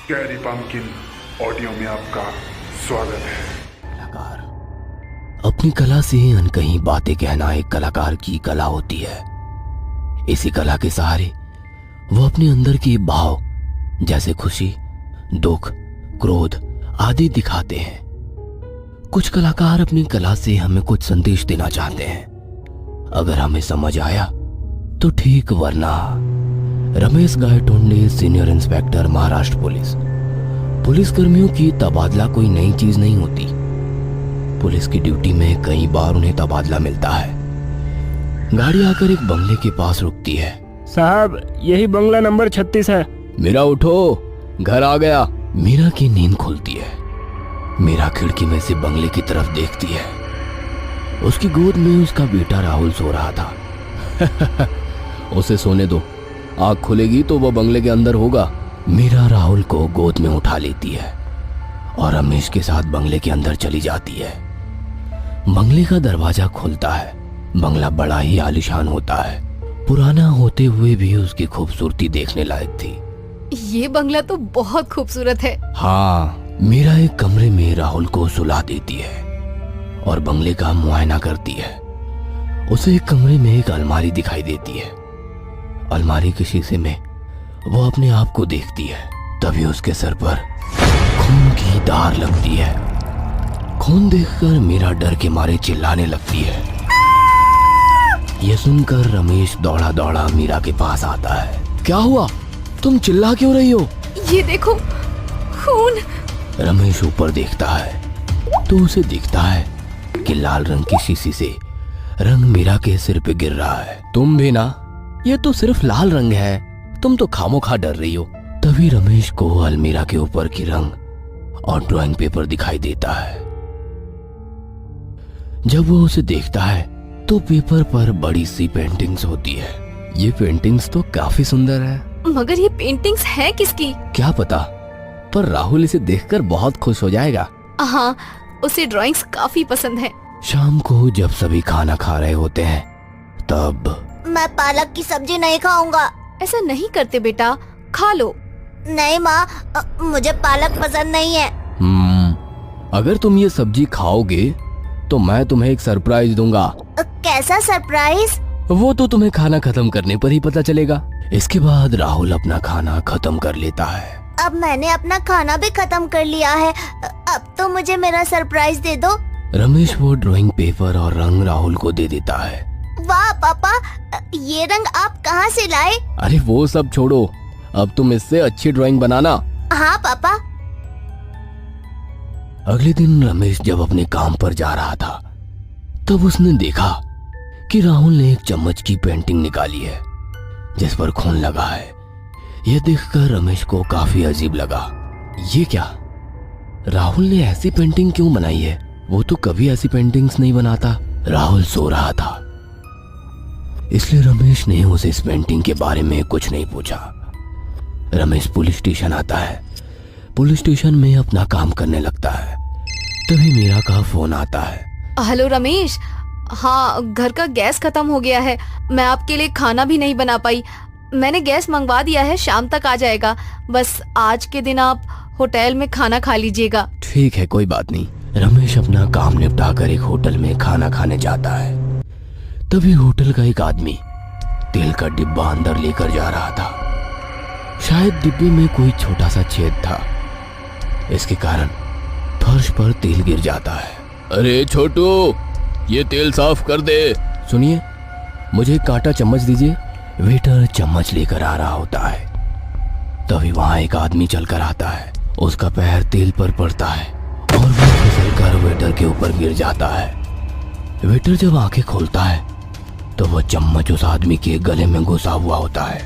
Carry pumpkin audio में आपका स्वागत है। कलाकार अपनी कला से अनकही बातें कहना एक कलाकार की कला होती है। इसी कला के सहारे वो अपने अंदर के भाव जैसे खुशी, दुख, क्रोध आदि दिखाते हैं। कुछ कलाकार अपनी कला से हमें कुछ संदेश देना चाहते हैं। अगर हमें समझ आया तो ठीक, वरना Ramesh Gaitonde, senior inspector, Maharashtra police कर्मियों की तबादला कोई नई चीज नहीं होती। पुलिस की ड्यूटी में कई बार उन्हें तबादला मिलता है। गाड़ी आकर एक बंगले के पास रुकती है। साहब, यही बंगला नंबर 36 है। मीरा उठो, घर आ गया। मीरा की नींद खुलती है। मीरा खिड़की में से बंगले की तरफ देखती है। उसकी गोद में उसका बेटा राहुल सो रहा था। उसे सोने दो, आँख खुलेगी तो वह बंगले के अंदर होगा। मीरा राहुल को गोद में उठा लेती है और रमेश के साथ बंगले के अंदर चली जाती है। बंगले का दरवाजा खुलता है। बंगला बड़ा ही आलीशान होता है। पुराना होते हुए भी उसकी खूबसूरती देखने लायक थी। ये बंगला तो बहुत खूबसूरत है। हाँ, मीरा एक कमरे में राहुल को सुला देती है और बंगले का मुआयना करती है। उसे एक कमरे में एक अलमारी दिखाई देती है। अलमारी के शीशे में वो अपने आप को देखती है। तभी उसके सर पर खून की धार लगती है। खून देखकर मीरा डर के मारे चिल्लाने लगती है। यह सुनकर रमेश दौड़ा दौड़ा मीरा के पास आता है। क्या हुआ? तुम चिल्ला क्यों रही हो? ये देखो, खून। रमेश ऊपर देखता है तो उसे दिखता है कि लाल रंग की शीशी से रंग मीरा के सिर पे गिर रहा है। तुम भी ना, ये तो सिर्फ लाल रंग है, तुम तो खामोखा डर रही हो। तभी रमेश को अलमीरा के ऊपर की रंग और ड्राइंग पेपर दिखाई देता है। जब वो उसे देखता है तो पेपर पर बड़ी सी पेंटिंग्स होती है। ये पेंटिंग्स तो काफी सुंदर है। मगर ये पेंटिंग्स है किसकी? क्या पता, पर राहुल इसे देखकर बहुत खुश हो जाएगा। हाँ, उसे ड्राइंग्स काफी पसंद है। शाम को जब सभी खाना खा रहे होते हैं तब मैं पालक की सब्जी नहीं खाऊंगा। ऐसा नहीं करते बेटा, खा लो। नहीं माँ, मुझे पालक पसंद नहीं है। अगर तुम ये सब्जी खाओगे तो मैं तुम्हें एक सरप्राइज दूंगा। कैसा सरप्राइज? वो तो तुम्हें खाना खत्म करने पर ही पता चलेगा। इसके बाद राहुल अपना खाना खत्म कर लेता है। अब मैंने अपना खाना भी खत्म कर लिया है, अब तो मुझे मेरा सरप्राइज दे दो। रमेश वो ड्राइंग पेपर और रंग राहुल को दे देता है। वाह पापा, ये रंग आप कहाँ से लाए? अरे वो सब छोड़ो, अब तुम इससे अच्छी ड्राइंग बनाना। हाँ पापा। अगले दिन रमेश जब अपने काम पर जा रहा था तब उसने देखा कि राहुल ने एक चम्मच की पेंटिंग निकाली है जिस पर खून लगा है। यह देखकर रमेश को काफी अजीब लगा। ये क्या, राहुल ने ऐसी पेंटिंग क्यों बनाई है? वो तो कभी ऐसी पेंटिंग्स नहीं बनाता। राहुल सो रहा था, इसलिए रमेश ने उसे इस पेंटिंग के बारे में कुछ नहीं पूछा। रमेश पुलिस स्टेशन आता है। पुलिस स्टेशन में अपना काम करने लगता है। तभी मीरा का फोन आता है। हेलो रमेश, हाँ, घर का गैस खत्म हो गया है। मैं आपके लिए खाना भी नहीं बना पाई। मैंने गैस मंगवा दिया है, शाम तक आ जाएगा। बस आज के दिन आप होटल में खाना खा लीजिएगा। ठीक है, कोई बात नहीं। रमेश अपना काम निपटा कर एक होटल में खाना खाने जाता है। तभी होटल का एक आदमी तेल का डिब्बा अंदर लेकर जा रहा था। शायद डिब्बे में कोई छोटा सा छेद था, इसके कारण फर्श पर तेल गिर जाता है। अरे छोटू, ये तेल साफ कर दे। सुनिए, मुझे कांटा चम्मच दीजिए। वेटर चम्मच लेकर आ रहा होता है। तभी वहां एक आदमी चलकर आता है। उसका पैर तेल पर पड़ता है और वो फिसलकर वेटर के ऊपर गिर जाता है। वेटर जब आंखें खोलता है तो वो चम्मच उस आदमी के गले में घुसा हुआ होता है।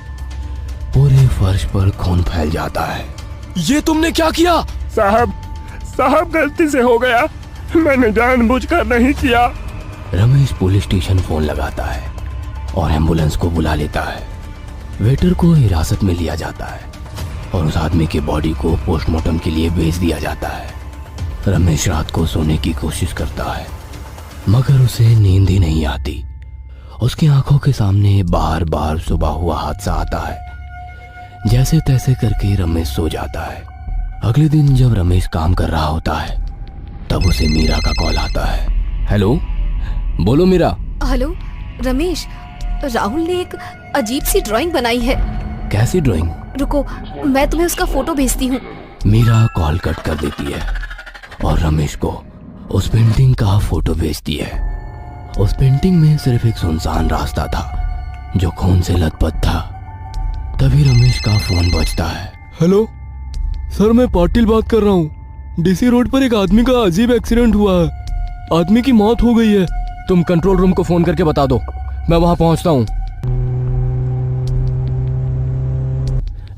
पूरे फर्श पर खून फैल जाता है। ये तुमने क्या किया? साहब गलती से हो गया, मैंने जानबूझकर नहीं किया। रमेश पुलिस स्टेशन फोन लगाता है और एम्बुलेंस को बुला लेता है। वेटर को हिरासत में लिया जाता है और उस आदमी के बॉडी को पोस्टमार्टम के लिए भेज दिया जाता है। रमेश रात को सोने की कोशिश करता है मगर उसे नींद ही नहीं आती। उसकी आंखों के सामने बार बार सुबह हुआ हादसा आता है। जैसे तैसे करके रमेश सो जाता है। अगले दिन जब रमेश काम कर रहा होता है तब उसे मीरा का कॉल आता है। हेलो, बोलो मीरा। हेलो रमेश, राहुल ने एक अजीब सी ड्राइंग बनाई है। कैसी ड्राइंग? रुको, मैं तुम्हें उसका फोटो भेजती हूँ। मीरा कॉल कट कर देती है और रमेश को उस पेंटिंग का फोटो भेजती है। उस पेंटिंग में सिर्फ एक सुनसान रास्ता था जो खून से लथपथ था। तभी रमेश का फोन बजता है। हेलो सर, मैं पाटिल बात कर रहा हूँ। डीसी रोड पर एक आदमी का अजीब एक्सीडेंट हुआ है। आदमी की मौत हो गई है। तुम कंट्रोल रूम को फोन करके बता दो, मैं वहां पहुंचता हूं।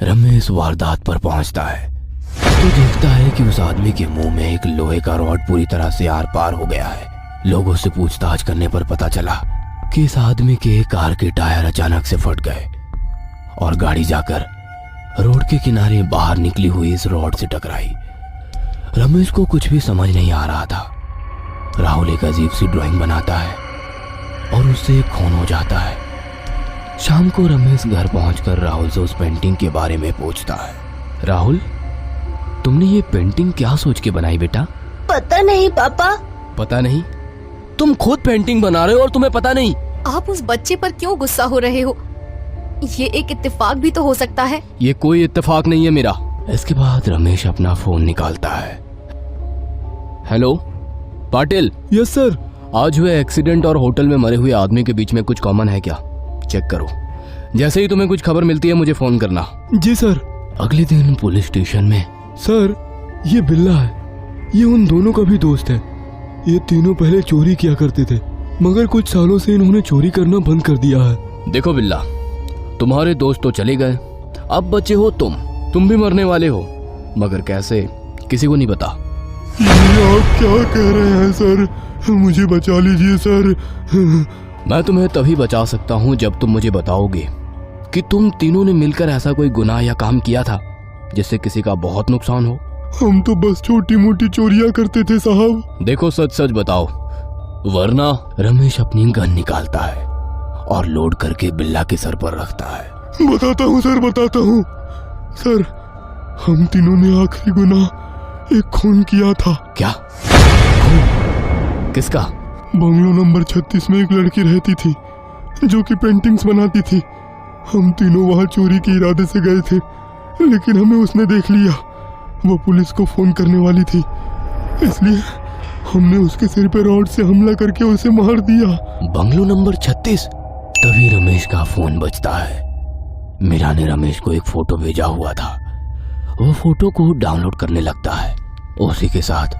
रमेश वारदात पर पहुंचता है तो देखता है कि उस आदमी के मुंह में एक लोहे का रॉड पूरी तरह से आर पार हो गया है। लोगों से पूछताछ करने पर पता चला कि इस आदमी के कार के टायर अचानक से फट गए और गाड़ी जाकर रोड के किनारे बाहर निकली हुई इस रॉड से टकराई। रमेश को कुछ भी समझ नहीं आ रहा था। राहुल एक अजीब सी ड्राइंग बनाता है और उससे खून हो जाता है। शाम को रमेश घर पहुंचकर राहुल से उस पेंटिंग के बारे में पूछता है। राहुल, तुमने ये पेंटिंग क्या सोच के बनाई बेटा? पता नहीं पापा। पता नहीं? तुम खुद पेंटिंग बना रहे हो और तुम्हें पता नहीं? आप उस बच्चे पर क्यों गुस्सा हो रहे हो? ये एक इत्तेफाक भी तो हो सकता है। ये कोई इत्तेफाक नहीं है मेरा। इसके बाद रमेश अपना फोन निकालता है। हेलो पाटिल। Yes sir. आज हुए एक्सीडेंट और होटल में मरे हुए आदमी के बीच में कुछ कॉमन है क्या? चेक करो। जैसे ही तुम्हें कुछ खबर मिलती है मुझे फोन करना। जी सर। अगले दिन पुलिस स्टेशन में। सर, ये बिल्ला है, ये उन दोनों का भी दोस्त है। ये तीनों पहले चोरी किया करते थे मगर कुछ सालों से इन्होंने चोरी करना बंद कर दिया है। देखो बिल्ला, तुम्हारे दोस्त तो चले गए, अब बचे हो तुम भी मरने वाले हो, मगर कैसे किसी को नहीं पता। ये आप क्या कह रहे हैं सर? मुझे बचा लीजिए सर। मैं तुम्हें तभी बचा सकता हूँ जब तुम मुझे बताओगे कि तुम तीनों ने मिलकर ऐसा कोई गुनाह या काम किया था जिससे किसी का बहुत नुकसान हो। हम तो बस छोटी मोटी चोरियां करते थे साहब। देखो सच सच बताओ वरना। रमेश अपनी गन निकालता है और लोड करके बिल्ला के सर पर रखता है। बताता हूँ सर, बताता हूँ सर। हम तीनों ने आखिरी गुनाह एक खून किया था। क्या? किसका? बंगलो नंबर 36 में एक लड़की रहती थी जो कि पेंटिंग्स बनाती थी। हम तीनों वहां चोरी के इरादे से गए थे लेकिन हमें उसने देख लिया। वो पुलिस को फोन करने वाली थी, इसलिए हमने उसके सिर पे रॉड से हमला करके उसे मार दिया। Bungalow number 36। तभी रमेश का फोन बजता है। मीरा ने रमेश को एक फोटो भेजा हुआ था। वो फोटो को डाउनलोड करने लगता है। उसी के साथ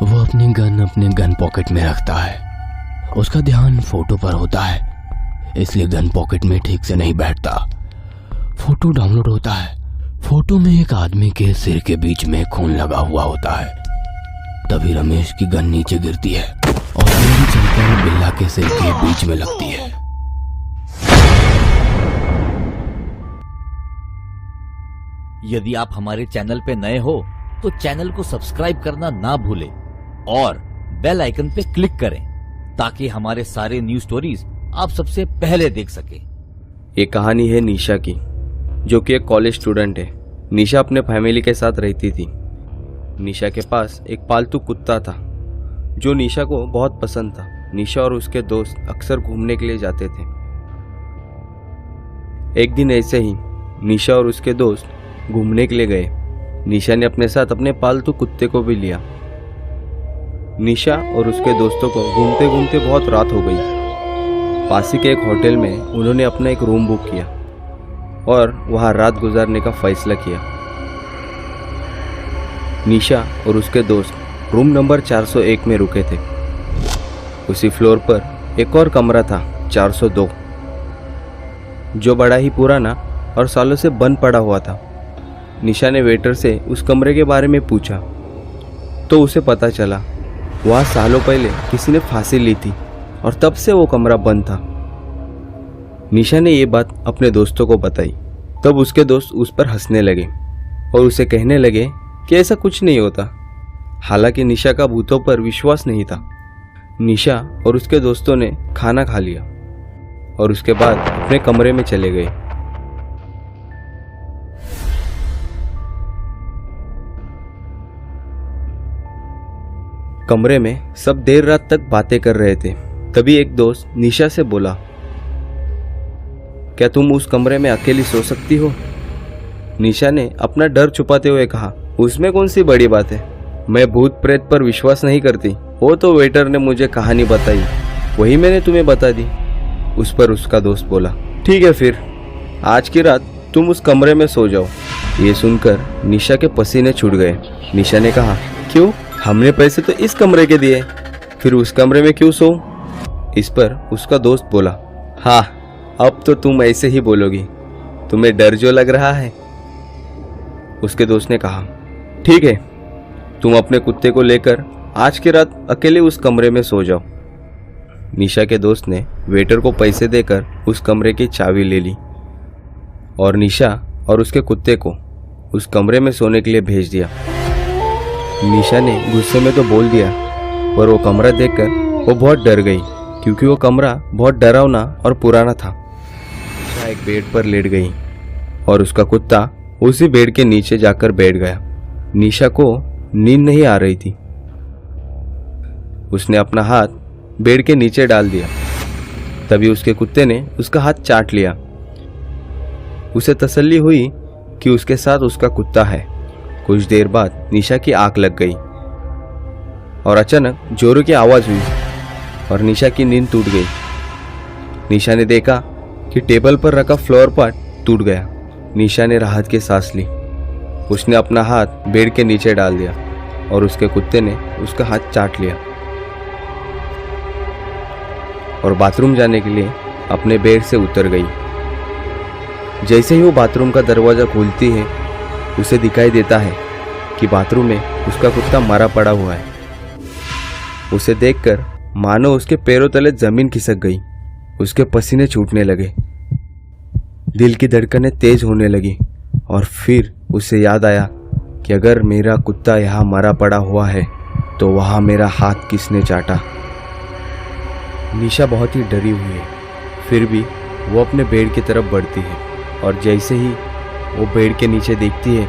वो अपनी गन पॉकेट में रखता है। उसका ध्यान फोटो पर होता है इसलिए गन पॉकेट में ठीक से नहीं बैठता। फोटो डाउनलोड होता है। फोटो में एक आदमी के सिर के बीच में खून लगा हुआ होता है। तभी रमेश की गन नीचे गिरती है और गोली चलकर बिल्ला के सिर के बीच में लगती है। यदि आप हमारे चैनल पे नए हो तो चैनल को सब्सक्राइब करना ना भूलें और बेल आइकन पे क्लिक करें ताकि हमारे सारे न्यूज स्टोरीज आप सबसे पहले देख सकें। ये कहानी है निशा की, जो कि एक कॉलेज स्टूडेंट है। निशा अपने फैमिली के साथ रहती थी। निशा के पास एक पालतू कुत्ता था जो निशा को बहुत पसंद था। निशा और उसके दोस्त अक्सर घूमने के लिए जाते थे। एक दिन ऐसे ही निशा और उसके दोस्त घूमने के लिए गए। निशा ने अपने साथ अपने पालतू कुत्ते को भी लिया। निशा और उसके दोस्तों को घूमते घूमते बहुत रात हो गई। पास ही के एक होटल में उन्होंने अपना एक रूम बुक किया और वहां रात गुजारने का फैसला किया। निशा और उसके दोस्त रूम नंबर 401 में रुके थे। उसी फ्लोर पर एक और कमरा था 402, जो बड़ा ही पुराना और सालों से बंद पड़ा हुआ था। निशा ने वेटर से उस कमरे के बारे में पूछा तो उसे पता चला वहाँ सालों पहले किसी ने फांसी ली थी और तब से वो कमरा बंद था। निशा ने ये बात अपने दोस्तों को बताई। तब उसके दोस्त उस पर हंसने लगे और उसे कहने लगे कि ऐसा कुछ नहीं होता। हालांकि निशा का भूतों पर विश्वास नहीं था। निशा और उसके दोस्तों ने खाना खा लिया और उसके बाद अपने कमरे में चले गए। कमरे में सब देर रात तक बातें कर रहे थे। तभी एक दोस्त निशा से बोला, क्या तुम उस कमरे में अकेली सो सकती हो? निशा ने अपना डर छुपाते हुए कहा, उसमें कौन सी बड़ी बात है, मैं भूत प्रेत पर विश्वास नहीं करती। वो तो वेटर ने मुझे कहानी बताई, वही मैंने तुम्हें बता दी। उस पर उसका दोस्त बोला, ठीक है फिर आज की रात तुम उस कमरे में सो जाओ। ये सुनकर निशा के पसीने छूट गए। निशा ने कहा, क्यों? हमने पैसे तो इस कमरे के दिए, फिर उस कमरे में क्यों सो? इस पर उसका दोस्त बोला, हाँ अब तो तुम ऐसे ही बोलोगी, तुम्हें डर जो लग रहा है। उसके दोस्त ने कहा, ठीक है तुम अपने कुत्ते को लेकर आज की रात अकेले उस कमरे में सो जाओ। निशा के दोस्त ने वेटर को पैसे देकर उस कमरे की चाबी ले ली और निशा और उसके कुत्ते को उस कमरे में सोने के लिए भेज दिया। निशा ने गुस्से में तो बोल दिया, पर वो कमरा देखकर वो बहुत डर गई, क्योंकि वो कमरा बहुत डरावना और पुराना था। निशा एक बेड पर लेट गई और उसका कुत्ता उसी बेड के नीचे जाकर बैठ गया। निशा को नींद नहीं आ रही थी। उसने अपना हाथ बेड के नीचे डाल दिया। तभी उसके कुत्ते ने उसका हाथ चाट लिया। उसे तसल्ली हुई कि उसके साथ उसका कुत्ता है। कुछ देर बाद निशा की आंख लग गई और अचानक जोरों की आवाज हुई और निशा की नींद टूट गई। निशा ने देखा कि टेबल पर रखा फ्लावर पॉट टूट गया। निशा ने राहत की सांस ली। उसने अपना हाथ बेड के नीचे डाल दिया और उसके कुत्ते ने उसका हाथ चाट लिया और बाथरूम जाने के लिए अपने बेड से उतर गई। जैसे ही वो बाथरूम का दरवाजा खोलती है, उसे दिखाई देता है कि बाथरूम में उसका कुत्ता मरा पड़ा हुआ है। उसे देखकर मानो उसके पैरों तले जमीन खिसक गई। उसके पसीने छूटने लगे, दिल की धड़कनें तेज होने लगी और फिर उसे याद आया कि अगर मेरा कुत्ता यहाँ मरा पड़ा हुआ है तो वहाँ मेरा हाथ किसने चाटा। निशा बहुत ही डरी हुई है, फिर भी वो अपने बेड की तरफ बढ़ती है और जैसे ही वो बेड के नीचे देखती है